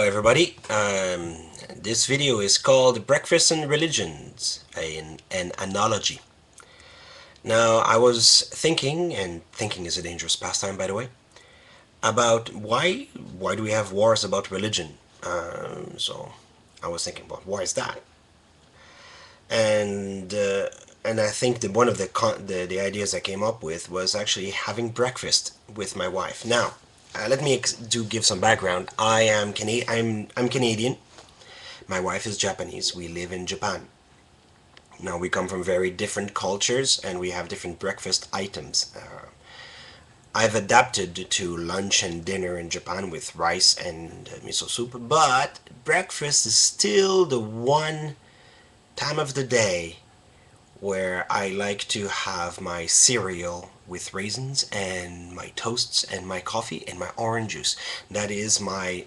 everybody. This video is called Breakfast and Religions, an analogy. Now, I was thinking, and thinking is a dangerous pastime, by the way, about why do we have wars about religion? So I was thinking, well, why is that? And and I think that one of the ideas I came up with was actually having breakfast with my wife. Now, let me give some background. I'm Canadian. My wife is Japanese. We live in Japan. Now we come from very different cultures and we have different breakfast items. I've adapted to lunch and dinner in Japan with rice and miso soup, but breakfast is still the one time of the day where I like to have my cereal with raisins and my toasts and my coffee and my orange juice. That is my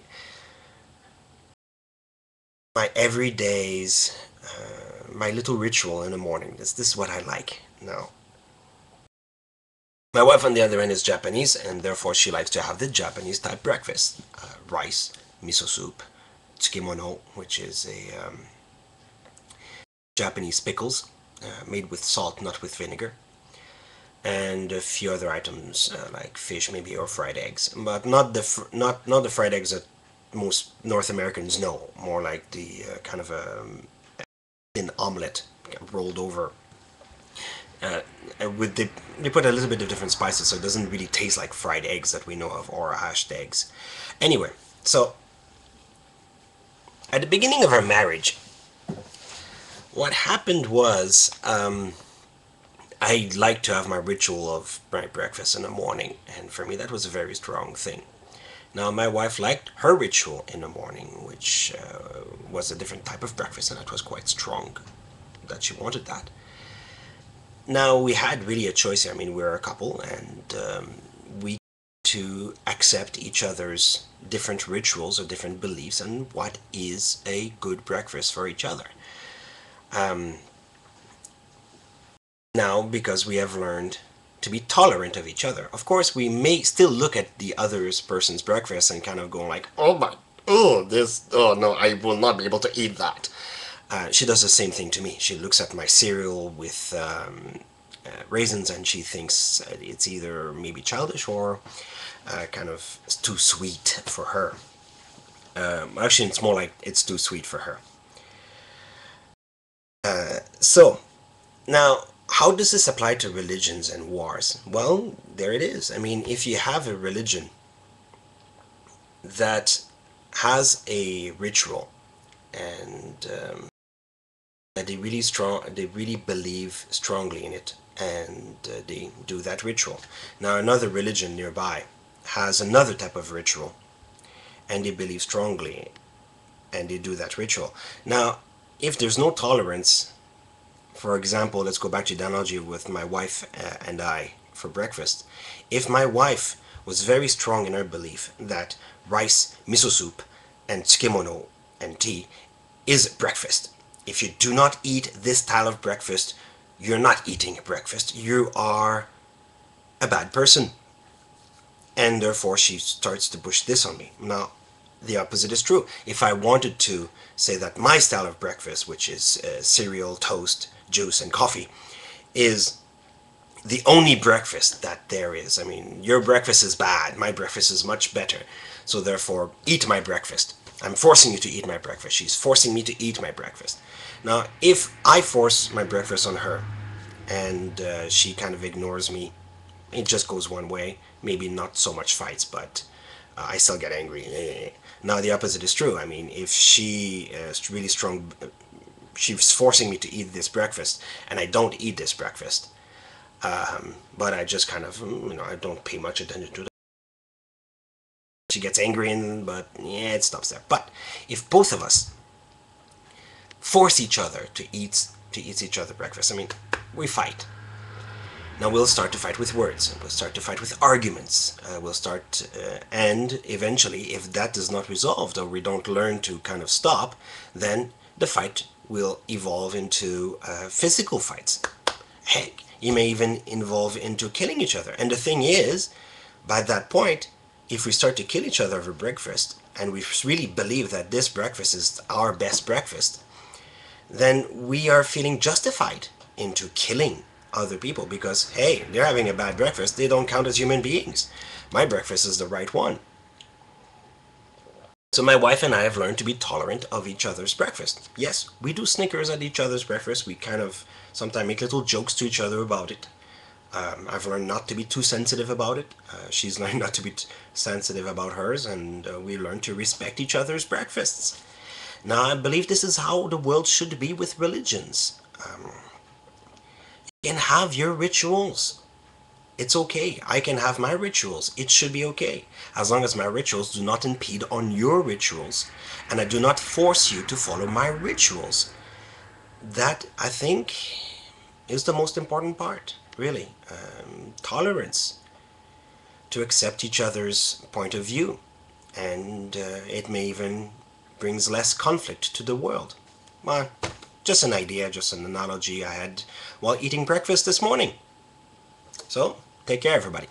everyday's my little ritual in the morning. This is what I like. Now, my wife on the other end is Japanese, and therefore she likes to have the Japanese type breakfast: rice, miso soup, tsukemono, which is a Japanese pickles made with salt, not with vinegar, and a few other items like fish, maybe, or fried eggs, but not the fried eggs that most North Americans know. More like the kind of a thin omelet rolled over. With they put a little bit of different spices, so it doesn't really taste like fried eggs that we know of, or hashed eggs. Anyway, so at the beginning of our marriage, what happened was I like to have my ritual of my breakfast in the morning, and for me that was a very strong thing. Now my wife liked her ritual in the morning, which was a different type of breakfast, and that was quite strong, that she wanted that. Now we had really a choice here. I mean, we're a couple, and we to accept each other's different rituals or different beliefs and what is a good breakfast for each other. Now, because we have learned to be tolerant of each other. Of course, we may still look at the other person's breakfast and kind of go like, oh no, I will not be able to eat that. She does the same thing to me. She looks at my cereal with raisins and she thinks it's either maybe childish or kind of too sweet for her. Actually, it's more like it's too sweet for her. So, now, how does this apply to religions and wars? Well, there it is. I mean, if you have a religion that has a ritual and that they really believe strongly in it, and they do that ritual. Now, another religion nearby has another type of ritual, and they believe strongly, and they do that ritual. Now, if there's no tolerance, for example, let's go back to the analogy with my wife and I for breakfast. If my wife was very strong in her belief that rice, miso soup, and tsukemono and tea is breakfast, if you do not eat this style of breakfast, you're not eating breakfast. You are a bad person. And therefore she starts to push this on me. Now, the opposite is true. If I wanted to say that my style of breakfast, which is cereal, toast, juice, and coffee, is the only breakfast that there is. I mean, your breakfast is bad. My breakfast is much better. So therefore, eat my breakfast. I'm forcing you to eat my breakfast. She's forcing me to eat my breakfast. Now, if I force my breakfast on her and she kind of ignores me, it just goes one way. Maybe not so much fights, but I still get angry. Now, the opposite is true. I mean, if she is really strong, she's forcing me to eat this breakfast, and I don't eat this breakfast, but I just kind of, I don't pay much attention to it. She gets angry, but yeah, it stops there. But if both of us force each other to eat each other breakfast, I mean, we fight. Now we'll start to fight with words. We'll start to fight with arguments. And eventually, if that does not resolve, or we don't learn to kind of stop, then the fight will evolve into physical fights. Heck, you may even evolve into killing each other. And the thing is, by that point, if we start to kill each other over breakfast, and we really believe that this breakfast is our best breakfast, then we are feeling justified into killing other people because, hey, they're having a bad breakfast. They don't count as human beings. My breakfast is the right one. So my wife and I have learned to be tolerant of each other's breakfast. Yes, we do snickers at each other's breakfast. We kind of sometimes make little jokes to each other about it. I've learned not to be too sensitive about it. She's learned not to be sensitive about hers, and we learn to respect each other's breakfasts. Now, I believe this is how the world should be with religions. You can have your rituals. It's okay. I can have my rituals. It should be okay. As long as my rituals do not impede on your rituals, and I do not force you to follow my rituals. That, I think, is the most important part, really. Tolerance. To accept each other's point of view. And it may even brings less conflict to the world. Well, just an idea, just an analogy I had while eating breakfast this morning. So, take care, everybody.